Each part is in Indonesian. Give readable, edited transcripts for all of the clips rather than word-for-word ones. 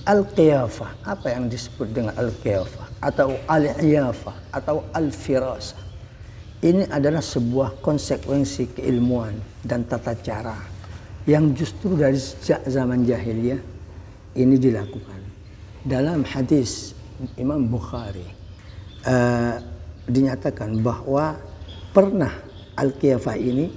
Al-qiyafah, apa yang disebut dengan al-qiyafah atau al-iyafah atau al-firasah? Ini adalah sebuah konsekuensi keilmuan dan tata cara yang justru dari sejak zaman jahiliyah ini dilakukan. Dalam hadis Imam Bukhari dinyatakan bahwa pernah al-qiyafah ini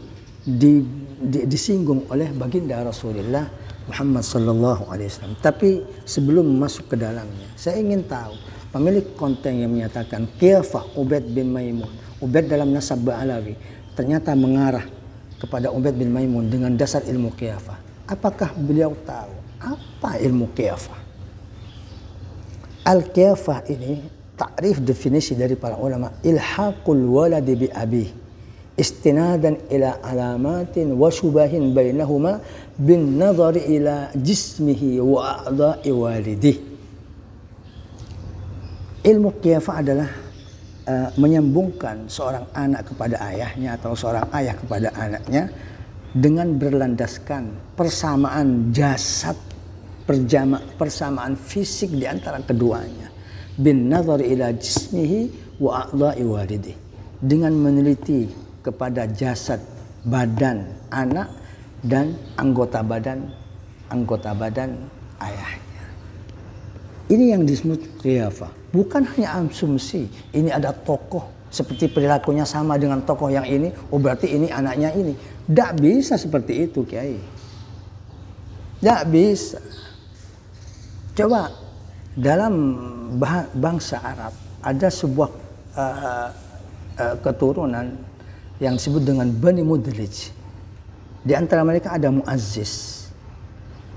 disinggung oleh baginda Rasulullah Muhammad sallallahu alaihi wasallam. Tapi sebelum masuk ke dalamnya, saya ingin tahu pemilik konten yang menyatakan qiyafah Ubaid bin Maimun. Ubaid dalam nasab Ba'alawi ternyata mengarah kepada Ubaid bin Maimun dengan dasar ilmu qiyafah. Apakah beliau tahu apa ilmu qiyafah? Al-qiyafah ini takrif definisi dari para ulama, ilhaqul waladi bi abih istinadan ila alamatin wa syubahin bainahuma bin nazari ila jismihi wa a'dha'i walidih. Ilmu qiyafah adalah menyambungkan seorang anak kepada ayahnya atau seorang ayah kepada anaknya dengan berlandaskan persamaan jasad, persamaan fisik di antara keduanya, bin nazari ila jismihi wa a'dha'i walidih, dengan meneliti kepada jasad badan anak dan anggota badan ayahnya. Ini yang disebut qiyafah. Bukan hanya asumsi, ini ada tokoh seperti perilakunya sama dengan tokoh yang ini, oh berarti ini anaknya ini. Tidak bisa seperti itu, Kiai. Tidak bisa. Coba dalam bangsa Arab ada sebuah keturunan yang disebut dengan Bani Mudlij. Di antara mereka ada Mu'azziz.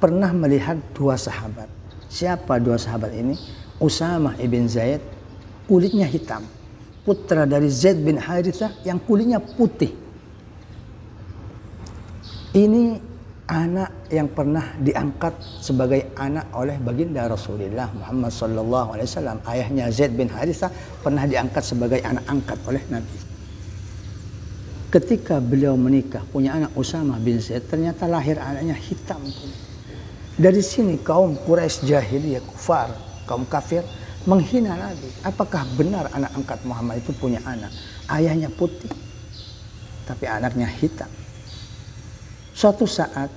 Pernah melihat dua sahabat. Siapa dua sahabat ini? Usamah ibn Zaid, kulitnya hitam. Putra dari Zaid bin Harithah yang kulitnya putih. Ini anak yang pernah diangkat sebagai anak oleh baginda Rasulullah Muhammad sallallahu alaihi wasallam. Ayahnya Zaid bin Harithah pernah diangkat sebagai anak angkat oleh Nabi. Ketika beliau menikah, punya anak Usamah bin Zaid, ternyata lahir anaknya hitam. Dari sini kaum Quraisy jahiliyah, kufar, kaum kafir menghina Nabi. Apakah benar anak angkat Muhammad itu punya anak? Ayahnya putih, tapi anaknya hitam. Suatu saat,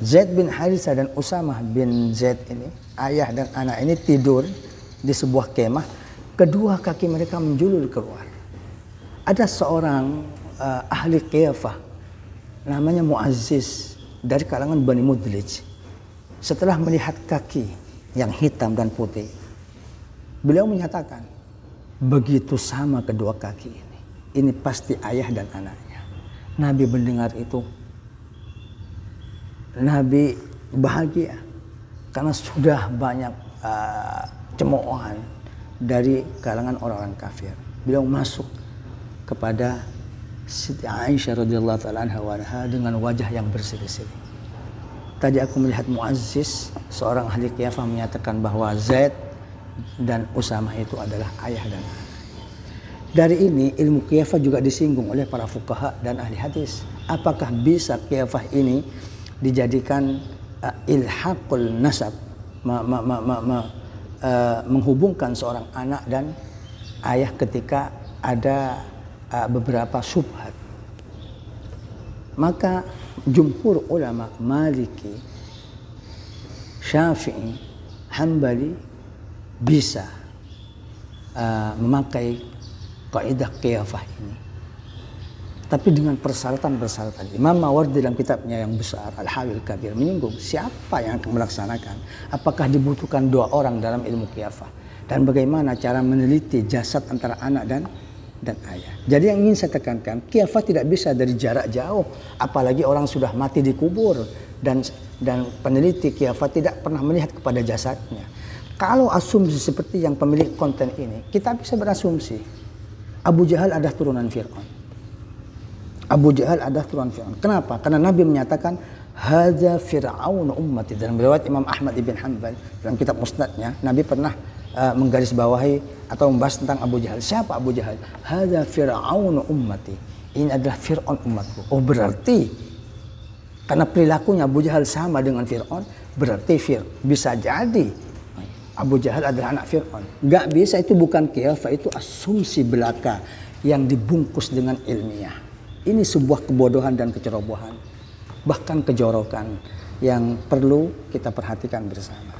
Zaid bin Harithah dan Usamah bin Zaid ini, ayah dan anak ini tidur di sebuah kemah. Kedua kaki mereka menjulur keluar. Ada seorang ahli qiyafah namanya Mu'azziz dari kalangan Bani Mudlij. Setelah melihat kaki yang hitam dan putih, beliau menyatakan, begitu sama kedua kaki ini pasti ayah dan anaknya. Nabi mendengar itu, Nabi bahagia karena sudah banyak cemoohan dari kalangan orang-orang kafir. Beliau masuk kepada Siti Aisyah radhiyallahu taala anha dengan wajah yang berseri-seri. Tadi aku melihat Mu'azziz, seorang ahli qiyafah, menyatakan bahwa Zaid dan Usamah itu adalah ayah dan anak. Dari ini ilmu qiyafah juga disinggung oleh para fuqaha dan ahli hadis. Apakah bisa qiyafah ini dijadikan ilhaqul nasab, menghubungkan seorang anak dan ayah ketika ada beberapa syubhat? Maka jumhur ulama Maliki, Syafi'i, Hambali bisa memakai kaidah qiyafah ini, tapi dengan persyaratan-persyaratan. Imam Mawardi dalam kitabnya yang besar Al-Hawil Kabir menyinggung siapa yang akan melaksanakan, apakah dibutuhkan dua orang dalam ilmu qiyafah, dan bagaimana cara meneliti jasad antara anak dan ayah. Jadi yang ingin saya tekankan, qiyafah tidak bisa dari jarak jauh, apalagi orang sudah mati dikubur, dan peneliti qiyafah tidak pernah melihat kepada jasadnya. Kalau asumsi seperti yang pemilik konten ini, kita bisa berasumsi Abu Jahal adalah turunan Fir'aun. Abu Jahal adalah turunan Fir'aun. Kenapa? Karena Nabi menyatakan hadza fir'aun ummati. Dalam riwayat Imam Ahmad ibn Hanbal dalam kitab Musnadnya, Nabi pernah menggarisbawahi atau membahas tentang Abu Jahal. Siapa Abu Jahal? Hadza fir'aun ummati. Ini adalah Fir'aun umatku. Oh, berarti karena perilakunya Abu Jahal sama dengan Fir'aun, berarti bisa jadi Abu Jahal adalah anak Fir'aun. Nggak bisa, itu bukan khilafah, itu asumsi belaka yang dibungkus dengan ilmiah. Ini sebuah kebodohan dan kecerobohan, bahkan kejorokan yang perlu kita perhatikan bersama.